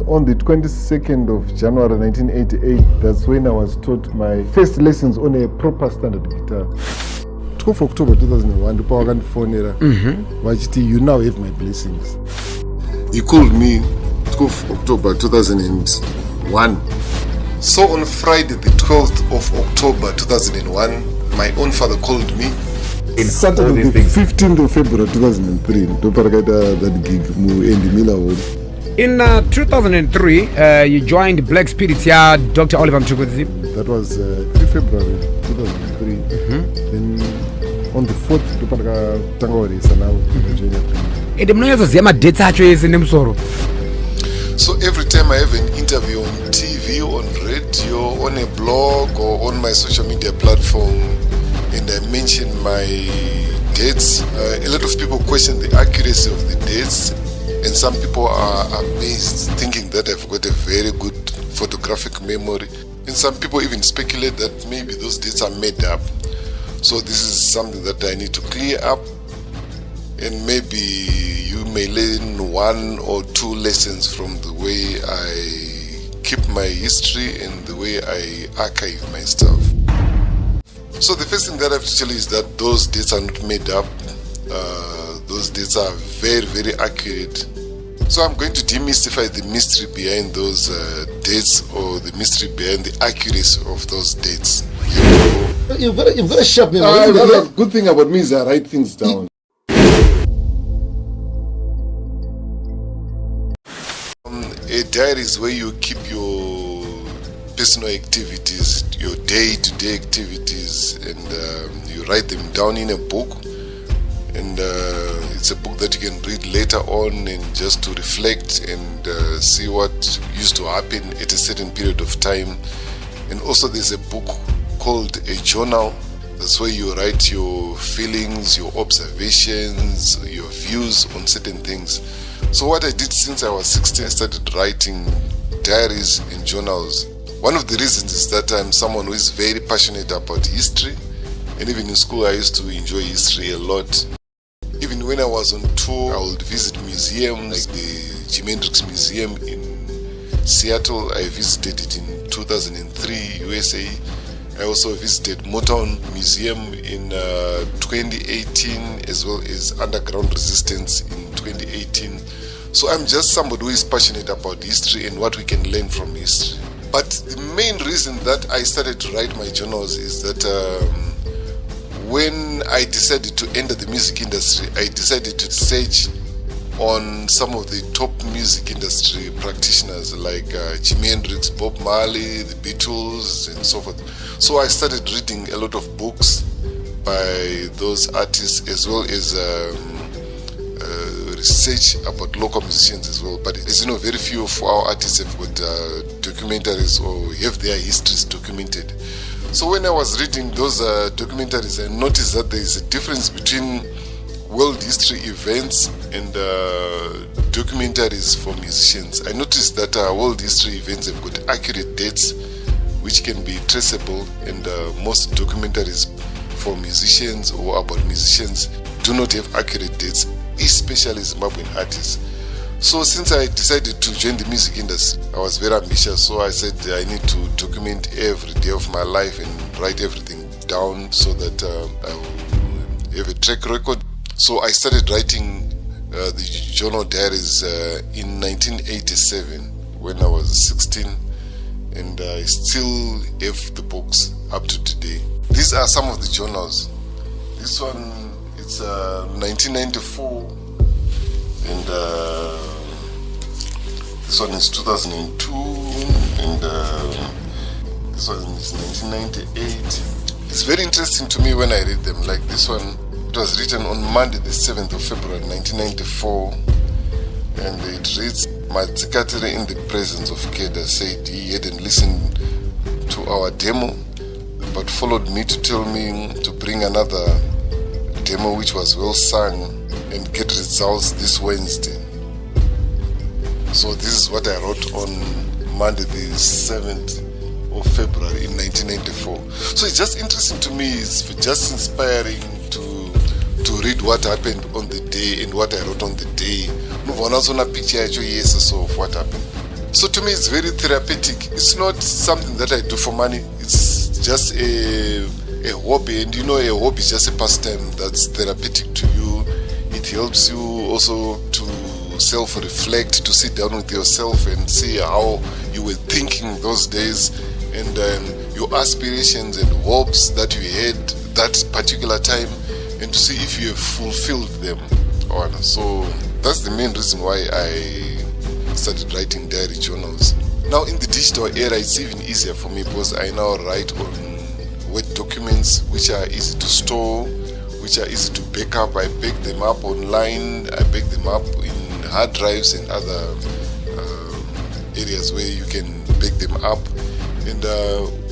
on the 22nd of January 1988, that's when I was taught my first lessons on a proper standard guitar. 12 October 2001, the power can phone you now have my blessings. He called me 12 October 2001. So on Friday, the 12th of October 2001, my own father called me. Saturday, the 15th of February 2003, that gig in the Miller Hall. In 2003, you joined Black Spirits, Dr. Oliver Mukundu. That was 3 February 2003. Then on the 4th, so every time I have an interview on TV, on radio, on a blog, or on my social media platform, and I mention my dates, a lot of people question the accuracy of the dates, and some people are amazed, thinking that I've got a very good photographic memory, and some people even speculate that maybe those dates are made up. So this is something that I need to clear up, and maybe you may learn 1 or 2 lessons from the way I keep my history and the way I archive my stuff. So the first thing that I have to tell you is that those dates are not made up. Those dates are very, very accurate. So I'm going to demystify the mystery behind those dates, or the mystery behind the accuracy of those dates. You've got to shut me. The good thing about me is I write things down. A diary is where you keep your personal activities, your day-to-day activities, and you write them down in a book. And it's a book that you can read later on, and just to reflect and see what used to happen at a certain period of time. And also there's a book called a journal. That's where you write your feelings, your observations, your views on certain things. So what I did since I was 16, I started writing diaries and journals. One of the reasons is that I'm someone who is very passionate about history, and even in school I used to enjoy history a lot. Even when I was on tour, I would visit museums like the Jimi Hendrix Museum in Seattle. I visited it in 2003, USA. I also visited Motown Museum in 2018, as well as Underground Resistance in 2018. So I'm just somebody who is passionate about history and what we can learn from history. But the main reason that I started to write my journals is that when I decided to enter the music industry, I decided to search on some of the top music industry practitioners like Jimi Hendrix, Bob Marley, the Beatles, and so forth. So I started reading a lot of books by those artists, as well as research about local musicians as well. But as you know, very few of our artists have got documentaries or have their histories documented. So when I was reading those documentaries, I noticed that there is a difference between world history events and documentaries for musicians. I noticed that world history events have got accurate dates which can be traceable, and most documentaries for musicians or about musicians do not have accurate dates, especially Zimbabwean artists. So since I decided to join the music industry, I was very ambitious, so I said I need to document every day of my life and write everything down so that I will have a track record. So I started writing the journal diaries in 1987 when I was 16, and I still have the books up to today. These are some of the journals. This one, it's 1994, and this one is 2002, and this one is 1998. It's very interesting to me when I read them. Like this one, it was written on Monday the 7th of February 1994, and it reads, Matsikatire in the presence of Keda said he hadn't listened to our demo, but followed me to tell me to bring another demo which was well sung and get results this Wednesday. So this is what I wrote on Monday the 7th of February in 1994. So it's just interesting to me, it's just inspiring to read what happened on the day and what I wrote on the day. Move on, also a picture of what happened. So to me, it's very therapeutic. It's not something that I do for money. It's just a hobby, and you know, a hobby is just a pastime that's therapeutic to you. It helps you also to self-reflect, to sit down with yourself and see how you were thinking those days, and your aspirations and hopes that you had that particular time, and to see if you have fulfilled them. So that's the main reason why I started writing diary journals. Now in the digital era, it's even easier for me because I now write on Word documents which are easy to store, which are easy to back up. I back them up online, I back them up in hard drives and other areas where you can back them up. And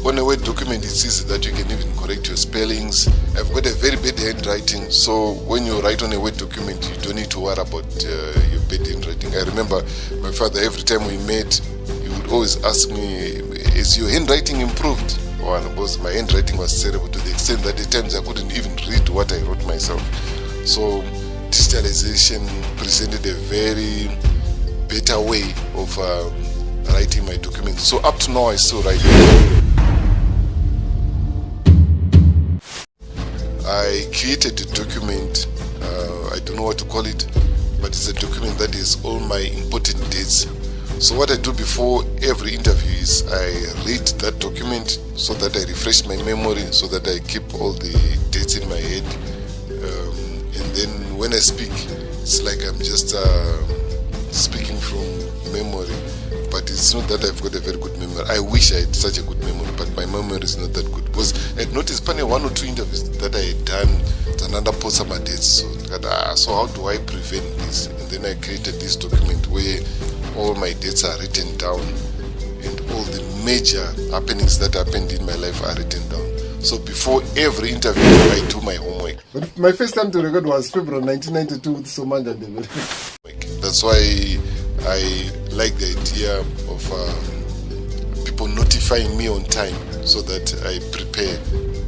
on a Word document, it's easy that you can even correct your spellings. I've got a very bad handwriting, so when you write on a Word document, you don't need to worry about your bad handwriting. I remember my father, every time we met, he would always ask me, is your handwriting improved? Because my handwriting was terrible to the extent that at times I couldn't even read what I wrote myself. So digitalization presented a very better way of writing my documents. So up to now, I still write. I created a document, I don't know what to call it, but it's a document that is all my important dates. So what I do before every interview is I read that document so that I refresh my memory, so that I keep all the dates in my head. And then when I speak, it's like I'm just speaking from memory. But it's not that I've got a very good memory. I wish I had such a good memory, but my memory is not that good. Because I noticed probably 1 or 2 interviews that I had done, another post some dates. So how do I prevent this? And then I created this document where all my dates are written down, and all the major happenings that happened in my life are written down. So before every interview, I do my homework. But my first time to record was February 1992 with Somanja David. That's why I like the idea of people notifying me on time so that I prepare.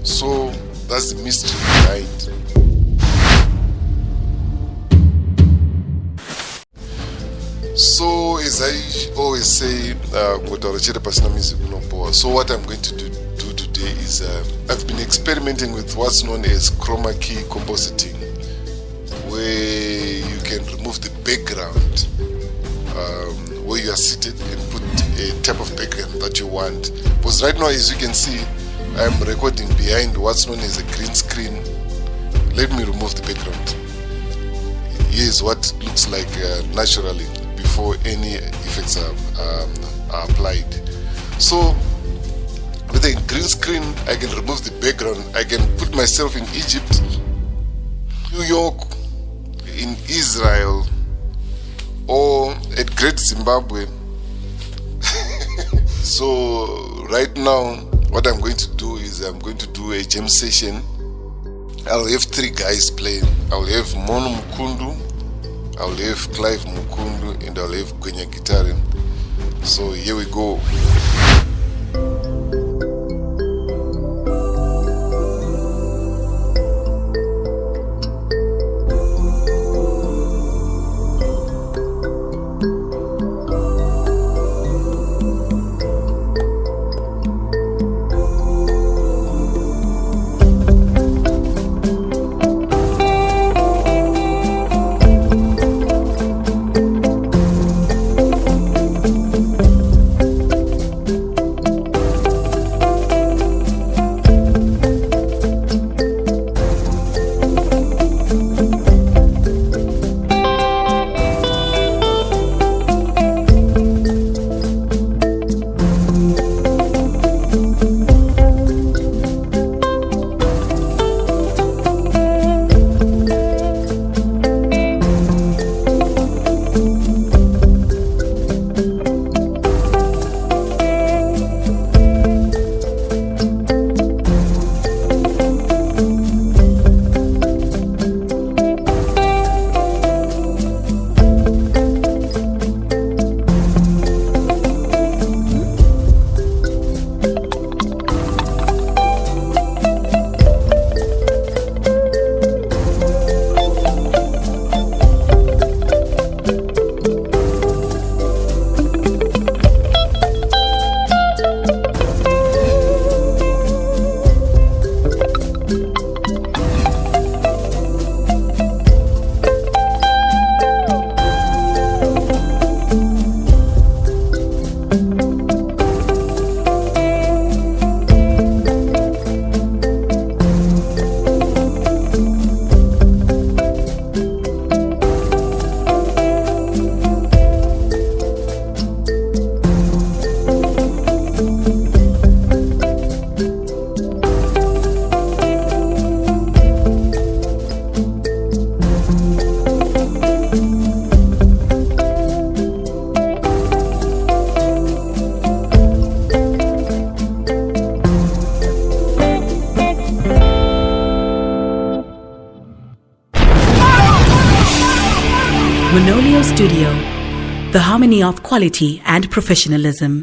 So that's the mystery behind. So as I always say, so what I'm going to do today is I've been experimenting with what's known as chroma key compositing, where you can remove the background where you are seated and put a type of background that you want. Because right now, as you can see, I'm recording behind what's known as a green screen. Let me remove the background. Here's what it looks like naturally before any effects are applied. So with a green screen, I can remove the background. I can put myself in Egypt, New York, in Israel, or at Great Zimbabwe. So right now, what I'm going to do is I'm going to do a jam session. I'll have 3 guys playing. I'll have Mono Mukundu, I'll have Clive Mukundu, and I'll have Gwenya Gitarin. So here we go. Manolio Studio, the harmony of quality and professionalism.